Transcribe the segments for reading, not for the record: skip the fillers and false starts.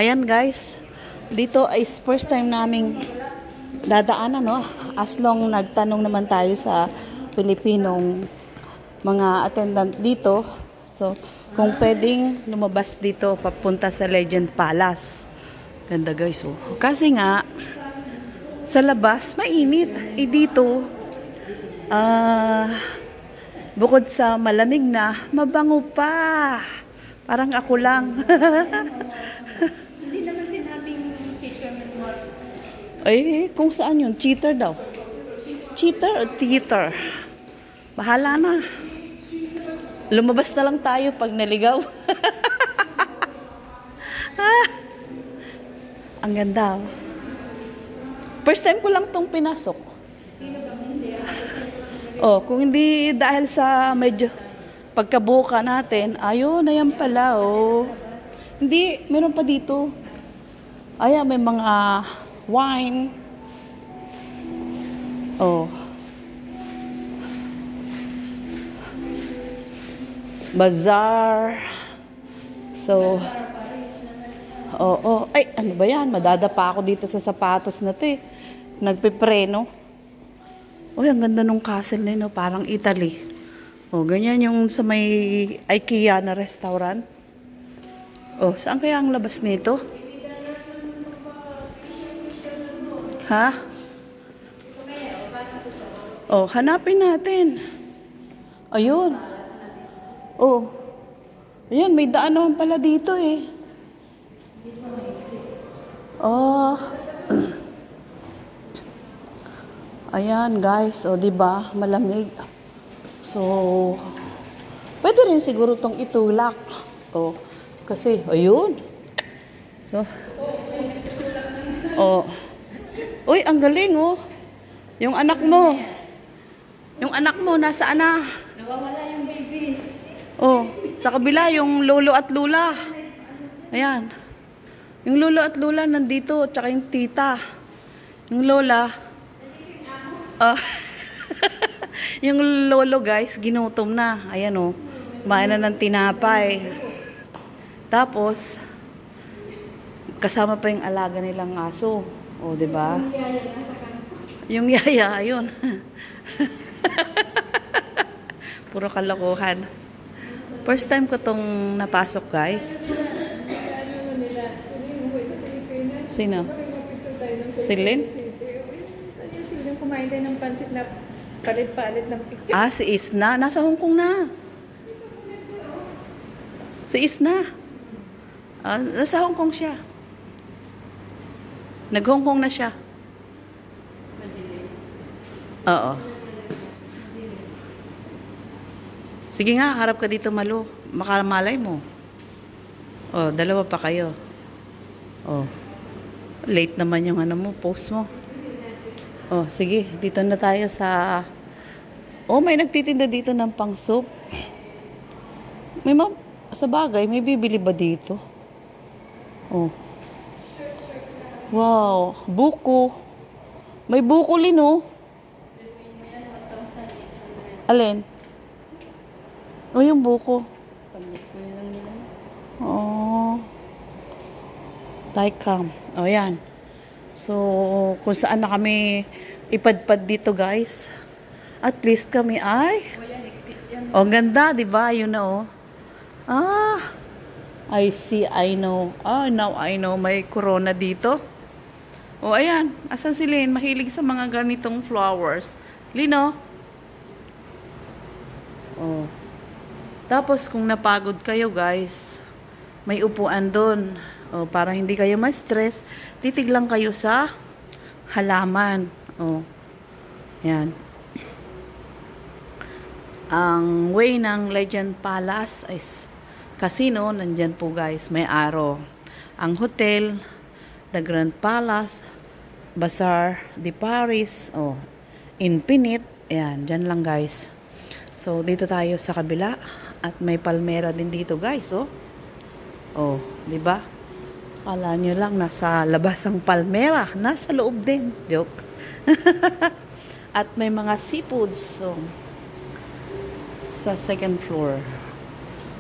Ayan guys, dito is first time naming dadaanan, no? As long nagtanong naman tayo sa Pilipinong mga attendant dito. So, kung pwedeng lumabas dito papunta sa Legend Palace. Ganda guys, oh. Kasi nga, sa labas, mainit. Dito, bukod sa malamig na, mabango pa. Parang ako lang. Hindi naman sinabing fisherman mall. Ay, kung saan yun? Cheater daw. Cheater o theater? Bahala na. Lumabas na lang tayo pag naligaw. Ang ganda. First time ko lang tong pinasok. Sino ba hindi? Oh, kung hindi dahil sa medyo pagkabuka natin, ayun, ayan pala, oh. Hindi, meron pa dito. Ayan, may mga wine. Oh. Bazaar. So, oh. Ay, ano ba yan? Madadapa ako dito sa sapatos na to eh. Nagpipreno. Oh, ang ganda nung castle na yun, oh. Parang Italy. Oh, ganyan yung sa may IKEA na restaurant. Oh, saan kaya ang labas nito? Ha? Oh, hanapin natin. Ayun. Oh. Ayun, may daan naman pala dito eh. Oh. Ayan, guys. Oh, 'di ba? Malamig. So, pwede rin siguro tong itulak. Oh, kasi, ayun. So, oh. Uy, ang galing, oh. Yung anak mo. Yung anak mo, nasaan na? Nawawala yung baby. Oh, sa kabila, yung lolo at lula. Ayan. Yung lolo at lula nandito, tsaka yung tita. Yung lola. Yung lolo guys, ginutom na. Ayan o. Kumain na ng tinapay. Tapos, kasama pa yung alaga nilang aso. O, diba? Yung yaya, ayun. Puro kalokohan. First time ko tong napasok guys. Sino? Si Lynn? Sino kumain tayo ng pansit na palit-palit ng picture? Ah, si Isna. Nasa Hong Kong na. Si Isna. Nasa Hong Kong siya. Nag-Hong Kong na siya. Oo. Sige nga, harap ka dito, Malu. Makamalay mo. Oh, dalawa pa kayo. Oh. Late naman yung ano mo, post mo. Oh, sige, dito na tayo sa... Oh, may nagtitinda dito ng pang-soup. May sa bagay, may bibili ba dito? Oh. Wow, buko. May buko Lin, oh. Alin? Oh, yung buko. Oh. Taikam. Oh, yan. So, kung saan na kami ipadpad dito, guys. At least kami ay... Oh, ganda, di ba? Yun na, oh. Ah, I see, I know. Oh, now I know may corona dito. Oh, ayan. Asan si Lynn? Mahilig sa mga ganitong flowers. Lino? Oh. Tapos, kung napagod kayo, guys, may upuan doon. Oh, para hindi kayo ma-stress, titig lang kayo sa halaman. Oh. Yan. Ang way ng Legend Palace is casino, nandyan po guys, may araw. Ang hotel, the Grand Palace, Bazaar de Paris, oh, Infinite, ayan, dyan lang guys. So, dito tayo sa kabila at may palmera din dito guys, oh. Oh, di ba? Kala nyo lang nasa labas ang palmera, nasa loob din. Joke. At may mga seafoods, so sa second floor.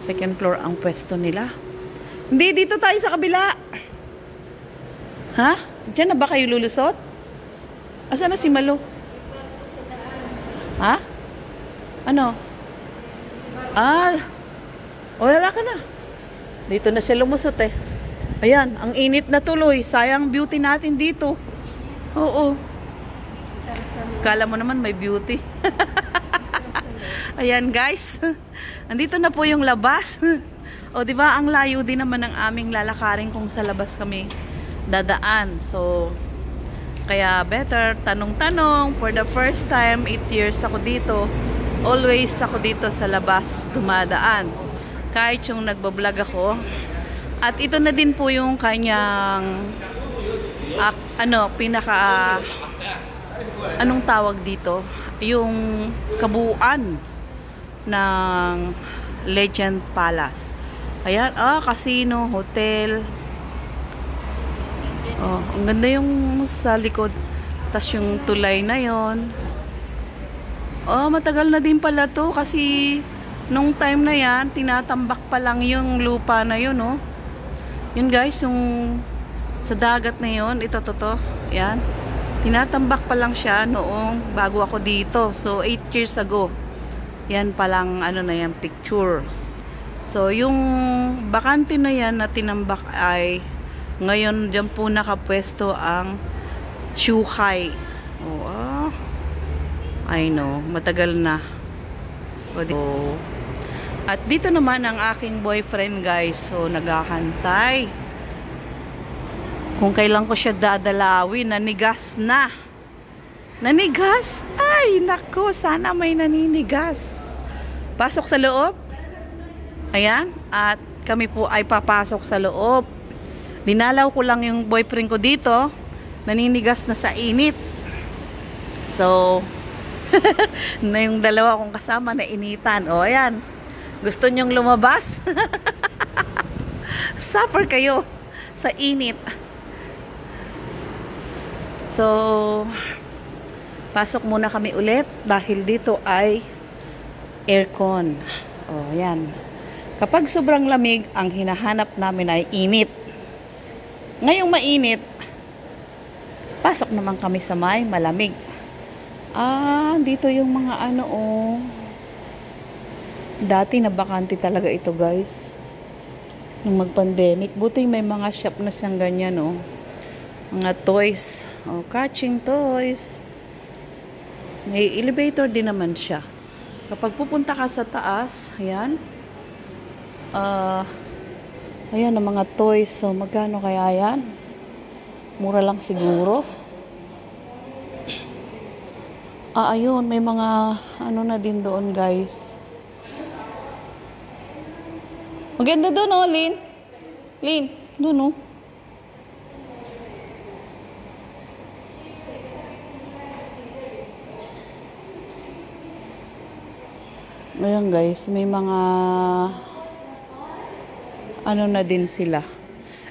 Second floor ang pwesto nila. Hindi, dito tayo sa kabila. Ha? Diyan na ba kayo lulusot? Asa na si Malo? Ha? Ano? Ah, wala ka na. Dito na siya lumusot eh. Ayan, ang init na tuloy. Sayang beauty natin dito. Oo. Kala mo naman may beauty. Ayan guys. Andito na po yung labas. O di ba ang layo din naman ng aming lalakarin kung sa labas kami dadaan. So kaya better tanong-tanong. For the first time 8 years ako dito. Always ako dito sa labas dumadaan. Kahit yung nagbablog ako. At ito na din po yung kanyang anong tawag dito? Yung kabuuan ng Legend Palace. Ayan, casino, hotel. Oh, ang ganda yung sa likod. Tas yung tulay na yon. Oh, matagal na din pala to kasi nung time na yan, tinatambak pa lang yung lupa na yun, oh. Yun guys, yung sa dagat na yun, ito to. Yan. Tinatambak pa lang siya noong bago ako dito. So, 8 years ago. Yan palang ano na yan, picture. So, yung bakante na yan na tinambak ay ngayon dyan po nakapwesto ang Shuhai. Oh, I know, matagal na. So, at dito naman ang aking boyfriend guys. So naghahantay kung kailan ko siya dadalawin. Nanigas na. Nanigas? Ay nako, sana may naninigas. Pasok sa loob. Ayan. At kami po ay papasok sa loob. Dinalaw ko lang yung boyfriend ko dito. Naninigas na sa init. So na yung dalawa kong kasama na initan. O ayan. Gusto nyong lumabas? Suffer kayo sa init. So, pasok muna kami ulit dahil dito ay aircon. O, yan. Kapag sobrang lamig, ang hinahanap namin ay init. Ngayong mainit, pasok naman kami sa may malamig. Dito yung mga ano, oh. Dati na bakante talaga ito guys nung mag-pandemic. Buti may mga shop na siyang ganyan, oh. Mga toys, catching toys. May elevator din naman siya. Kapag pupunta ka sa taas, ayan, ayan ang mga toys. So magkano kaya yan? Mura lang siguro. Ayun, may mga ano na din doon guys. Maganda doon, oh, Lin. Lin, doon, oh. Ayan, guys. May mga ano na din sila.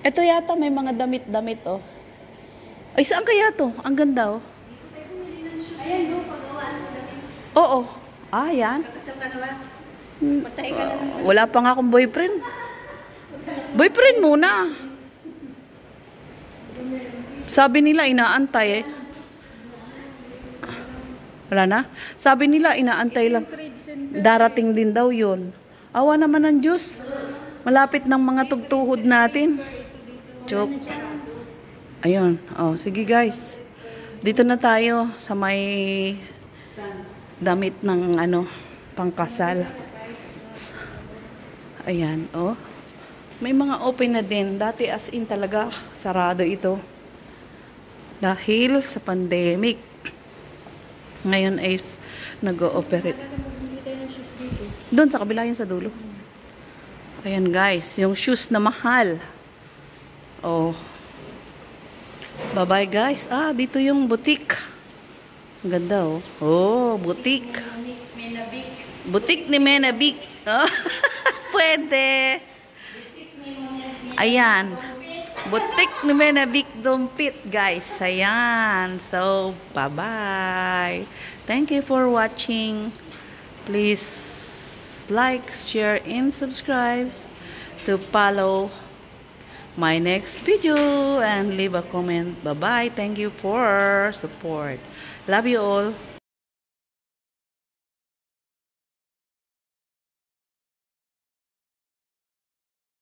Ito yata may mga damit-damit, oh. Ay, saan kaya to? Ang ganda, oh. Ayan, no, pagawaan mo damit. Oo. Yan. Kakasal ka naman. Patay ka na naman. Wala pa nga akong boyfriend. Boyfriend muna. Sabi nila inaantay eh. Wala na? Sabi nila inaantay lang. Darating din daw yun. Awa naman ng Diyos. Malapit ng mga tugtuhod natin. Joke. Ayun. Oh, sige guys. Dito na tayo sa may damit ng ano, pangkasal. Ayan, oh. May mga open na din. Dati as in talaga, sarado ito. Dahil sa pandemic. Ngayon ay nag-ooperate. Doon sa kabila yun sa dulo. Ayan guys, yung shoes na mahal. Oh. Bye-bye guys. Dito yung boutique. Ang ganda, oh. Oh, boutique. Boutique ni Menabik. Oh. Pwede. Ayan. Boutique ni Menabik Dumpit, guys. Ayan. So, bye-bye. Thank you for watching. Please like, share, and subscribe to follow my next video and leave a comment. Bye-bye. Thank you for support. Love you all.